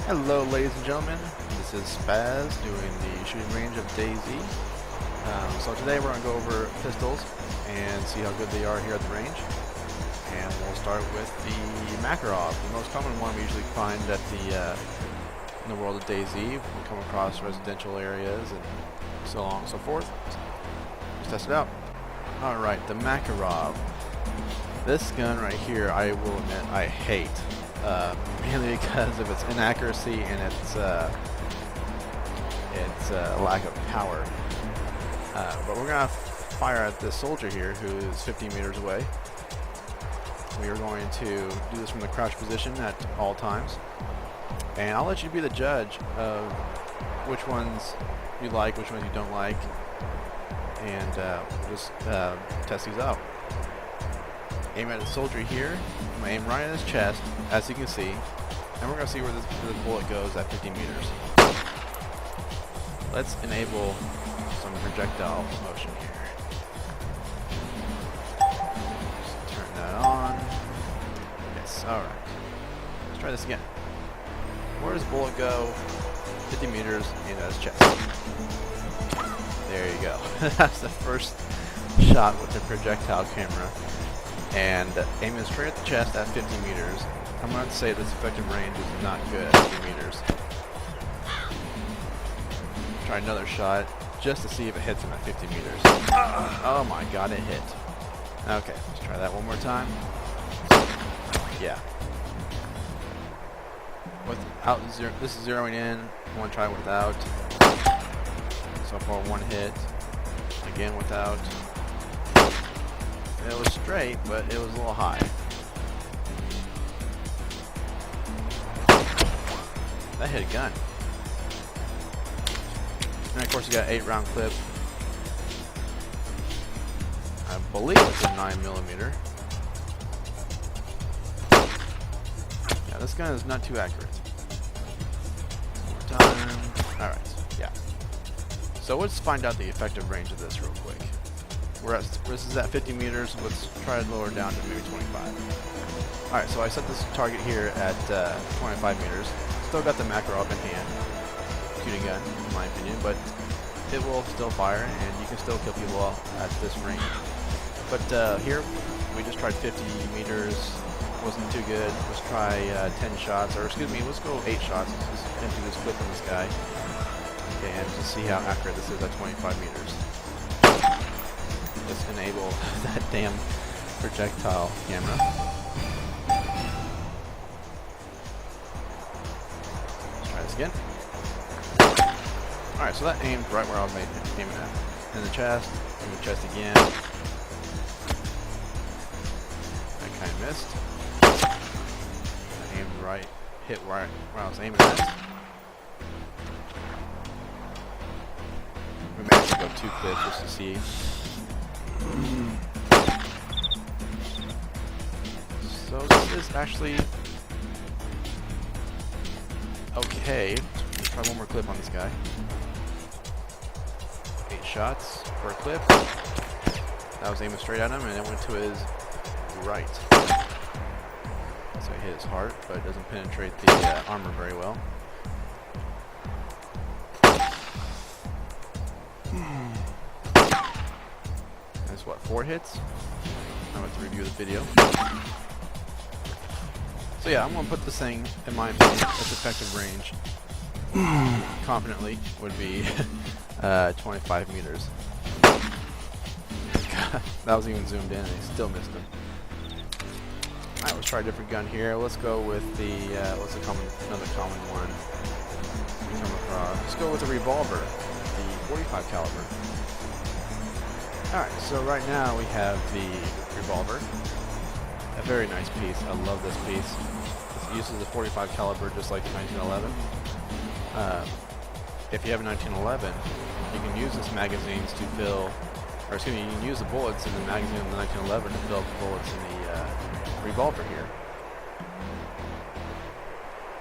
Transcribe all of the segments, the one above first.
Hello ladies and gentlemen, this is Spaz doing the shooting range of DayZ. So today we're going to go over pistols and see how good they are here at the range. And we'll start with the Makarov, the most common one we usually find at the in the world of DayZ. We come across residential areas and so on and so forth. Let's test it out. Alright, the Makarov. This gun right here, I will admit, I hate. Mainly because of its inaccuracy and its lack of power. But we're going to fire at this soldier here who is 50 meters away. We are going to do this from the crouch position at all times. And I'll let you be the judge of which ones you like, which ones you don't like. And we'll just test these out. Aim at the soldier here. I'm going to aim right at his chest, as you can see. And we're going to see where this bullet goes at 50 meters. Let's enable some projectile motion here. Just turn that on. Yes, alright. Let's try this again. Where does the bullet go? 50 meters, aimed at his chest. There you go. That's the first shot with the projectile camera. And aiming straight at the chest at 50 meters. I'm going to say this effective range is not good at 50 meters. Try another shot just to see if it hits him at 50 meters. Oh my god, it hit. Okay, let's try that one more time. Yeah. Without this is zeroing in. I want to try it without. So far, one hit. Again, without. It was straight, but it was a little high. That hit a gun. And of course you got an 8-round clip. I believe it's a 9mm. Yeah, this gun is not too accurate. One more time. Alright, yeah. So let's find out the effective range of this real quick. This is at 50 meters. Let's try to lower down to maybe 25. Alright, so I set this target here at 25 meters. Still got the Makarov in hand. Shooting gun, in my opinion, but it will still fire, and you can still kill people at this range. But here, we just tried 50 meters. Wasn't too good. Let's try 10 shots, or excuse me, let's go 8 shots. Let's just empty this clip on this guy. And just see how accurate this is at 25 meters. Let's enable that damn projectile camera. Let's try this again. Alright, so that aimed right where I was aiming at. In the chest, in the chest again. I kind of missed. I aimed right, hit right where I was aiming at. We may have to go 2 clips just to see. So this is actually okay. Let's try one more clip on this guy. 8 shots per clip. That was aiming straight at him, and it went to his right. So it hit his heart, but it doesn't penetrate the armor very well. That's what, 4 hits? I'm about to review the video. So yeah, I'm going to put this thing, in my opinion, its effective range, confidently, would be 25 meters. God, that was even zoomed in and he still missed him. Alright, let's try a different gun here. Let's go with the, another common one we come across. Let's go with the Revolver, the 45 caliber. Alright, so right now we have the Revolver. A very nice piece. I love this piece. It uses a 45 caliber just like the 1911. If you have a 1911, you can use this magazines to fill, or excuse me, you can use the bullets in the magazine of the 1911 to fill the bullets in the Revolver here.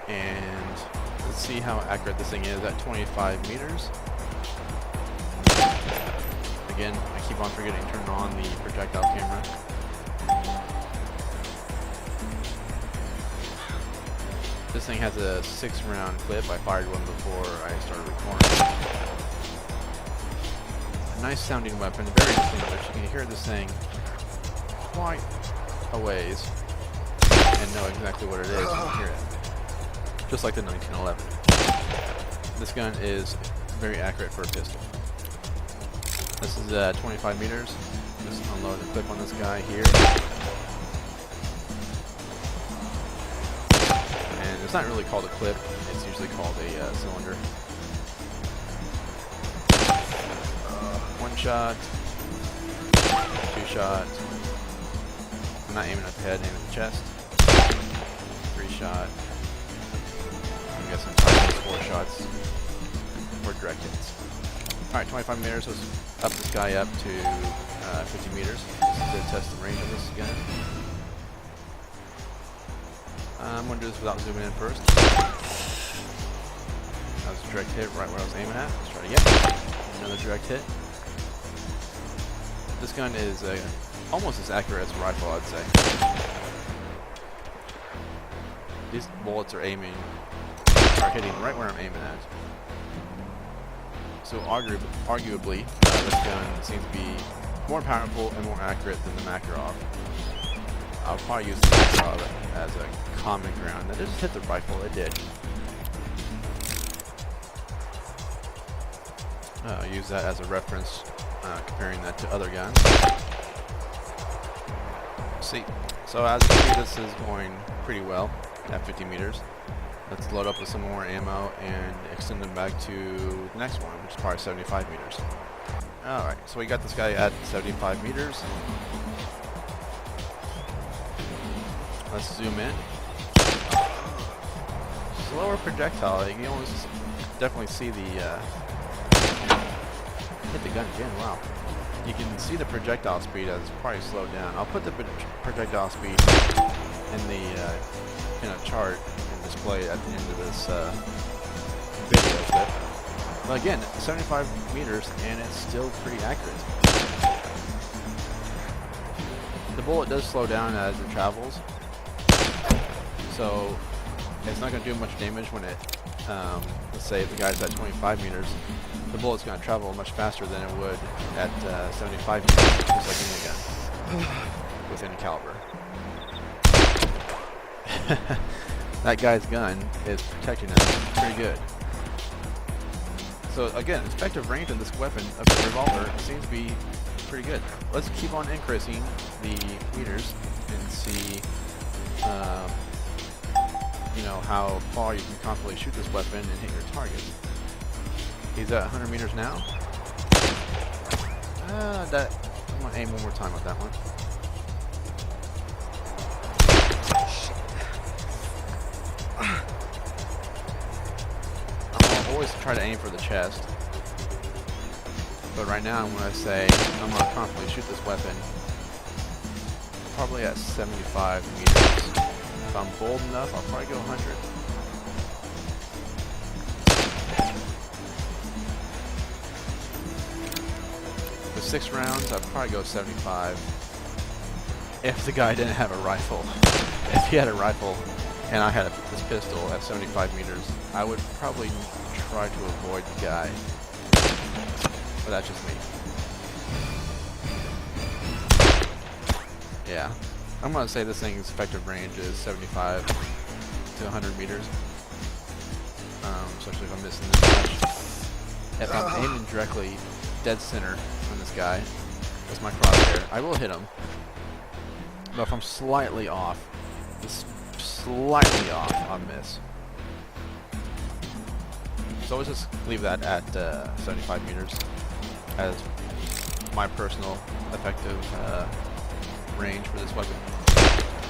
And let's see how accurate this thing is at 25 meters. Again, I keep on forgetting to turn on the projectile camera. This thing has a 6-round clip. I fired one before I started recording. A nice sounding weapon, very distinguished. You can hear this thing quite a ways and know exactly what it is when you hear it. Just like the 1911. This gun is very accurate for a pistol. This is 25 meters. Just unload the clip on this guy here. And it's not really called a clip, it's usually called a cylinder. One shot, 2 shots. I'm not aiming at the head, aiming at the chest. 3 shot. I guess I'm trying 4 shots for direct hits. Alright, 25 meters, let's up this guy up to 50 meters. This is to test the range of this gun. I'm going to do this without zooming in first. That was a direct hit right where I was aiming at. Let's try it again. Another direct hit. This gun is almost as accurate as a rifle, I'd say. These bullets are hitting right where I'm aiming at. So arguably, this gun seems to be more powerful and more accurate than the Makarov. I'll probably use the Makarov as a common ground. That just hit the rifle, it did. Use that as a reference, comparing that to other guns. See, so as you can see, this is going pretty well at 50 meters. Let's load up with some more ammo and extend them back to the next one, which is probably 75 meters. Alright, so we got this guy at 75 meters. Let's zoom in. Slower projectile, you can almost definitely see the, hit the gun again, wow. You can see the projectile speed as it's probably slowed down. I'll put the projectile speed in the, in a chart and display it at the end of this, video clip. But again, 75 meters and it's still pretty accurate. The bullet does slow down as it travels. So it's not going to do much damage when it, let's say if the guy's at 25 meters, the bullet's going to travel much faster than it would at 75 meters, just like any gun, with any caliber. That guy's gun is protecting him pretty good. So again, effective range of this weapon, of the revolver, seems to be pretty good. Let's keep on increasing the meters and see you know, how far you can confidently shoot this weapon and hit your target. He's at 100 meters now. I'm going to aim one more time with that one. I'm always try to aim for the chest. But right now I'm going to say I'm going to confidently shoot this weapon probably at 75 meters. If I'm bold enough, I'll probably go 100. With 6 rounds, I'd probably go 75. If the guy didn't have a rifle. If he had a rifle and I had this pistol at 75 meters, I would probably try to avoid the guy. But that's just me. Yeah. I'm going to say this thing's effective range is 75 to 100 meters. Especially if I'm missing this much. If I'm aiming directly dead center on this guy with my crosshair, I will hit him. But if I'm slightly off, just slightly off, I'll miss. So let's just leave that at 75 meters as my personal effective range for this weapon.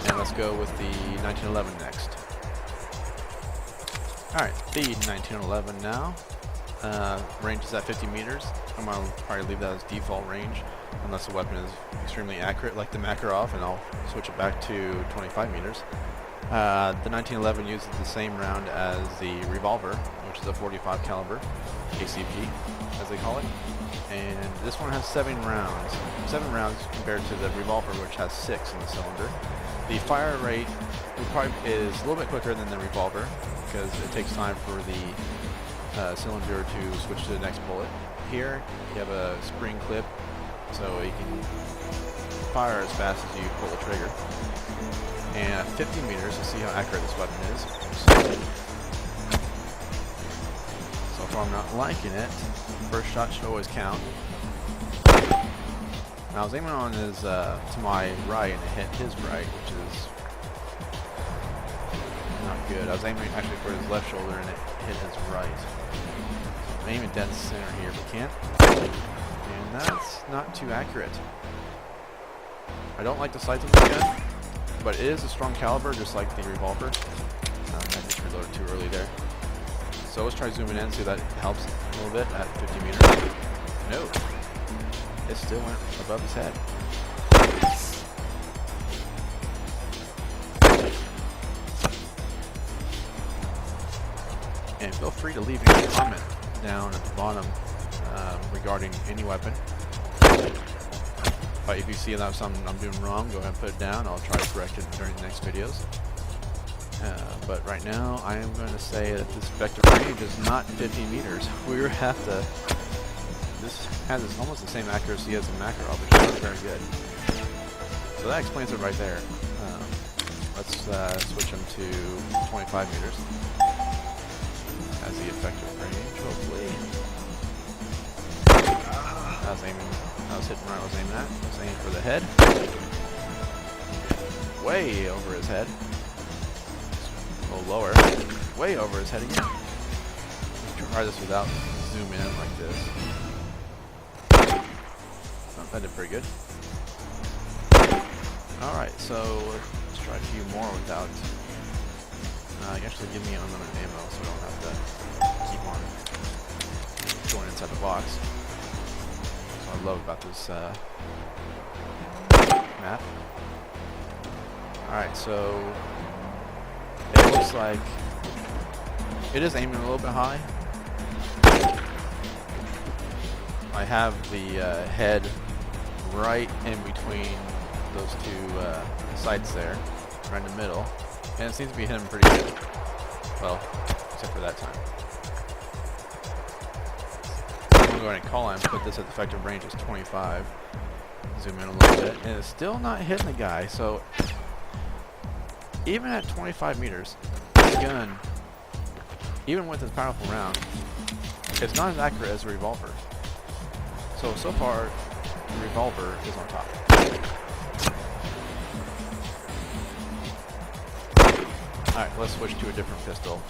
And let's go with the 1911 next. Alright, the 1911 now. Range is at 50 meters. I'm going to probably leave that as default range unless the weapon is extremely accurate like the Makarov, and I'll switch it back to 25 meters. The 1911 uses the same round as the Revolver, which is a 45 caliber ACP, as they call it. And this one has 7 rounds. 7 rounds compared to the Revolver, which has 6 in the cylinder. The fire rate is a little bit quicker than the revolver because it takes time for the cylinder to switch to the next bullet. Here, you have a spring clip, so you can fire as fast as you pull the trigger. And at 50 meters, to see how accurate this weapon is. So far, I'm not liking it. First shot should always count. Now, I was aiming on his to my right, and it hit his right, which is not good. I was aiming actually for his left shoulder, and it hit his right. I'm aiming dead center here, but can't. And that's not too accurate. I don't like the sights of this gun, but it is a strong caliber, just like the revolver. I just reloaded too early there. So let's try zooming in, see if that helps a little bit at 50 meters. No. It still went above his head. And feel free to leave any comment down at the bottom regarding any weapon. But if you see that something I'm doing wrong, go ahead and put it down. I'll try to correct it during the next videos. But right now, I am going to say that this effective range is not 50 meters. We have to... This has almost the same accuracy as the Makarov, which is not very good. So that explains it right there. Let's switch them to 25 meters as the effective range, hopefully. I was hitting where I was aiming at. I was aiming for the head. Way over his head. A little lower. Way over his head again. Let's try this without zooming in like this. Oh, that did pretty good. Alright, so let's try a few more without... actually give me unlimited ammo so I don't have to keep on going inside the box. That's what I love about this map. Alright, so it looks like it is aiming a little bit high. I have the head right in between those two sights there, right in the middle, and it seems to be hitting pretty good. Well, except for that time. I'm going to go ahead and call in, put this at the effective range as 25. Zoom in a little bit, and it's still not hitting the guy, so even at 25 meters, this gun, even with its powerful round, it's not as accurate as the revolver. So far, the revolver is on top. Alright, let's switch to a different pistol.